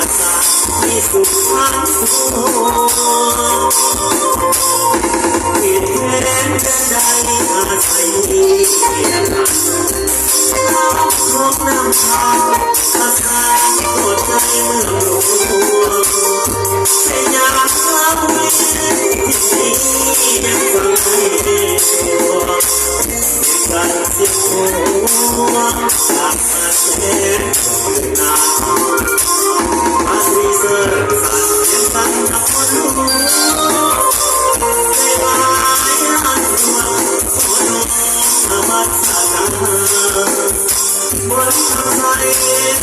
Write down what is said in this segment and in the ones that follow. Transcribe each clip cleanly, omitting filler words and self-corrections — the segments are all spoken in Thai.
ที่สุดทางตัวเห็นแทนกันได้อาศัยเพียงนั้นร้องน้ำตาอาสาปวดใจเมื่อรู้แต่อยากเล่าที่ยังฟังให้ตัวการเสียหัวจากมาเส้นหนาอาศีเสริมสันยังตั้งนอนรู้ไม่ว่าอันตัวขอน้องมาสานาบนทางใจ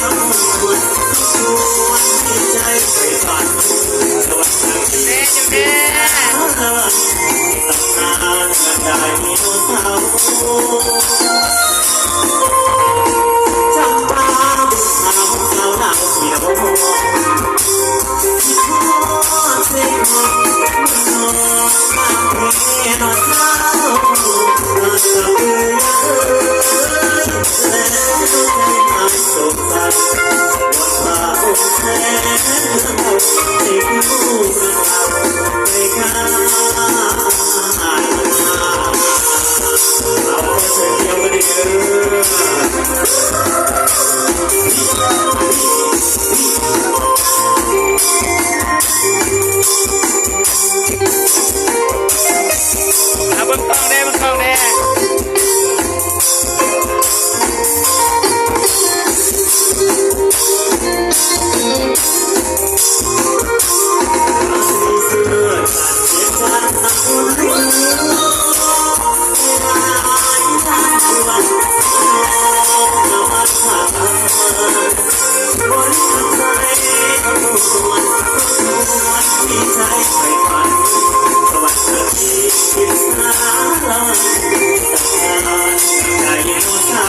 ทั้งหมดชวนให้ใจไปฝันสวัสดีตำนานได้มีโน้ตเท้าจำปาบุษาบุษาหนักเขียวที่ขอเสียงมันนอนมาเพียนอนเท้าอาจจะเบื่อแล้วใจมันสงสารว่าองค์แท้ที่ผู้เราไม่กล้าเราเสียวันเดียวเบิ่งต้องได้เบิ่งต้องได้ใจไปฝันสวัสดีที่สาลาสักการได้ยินเช้า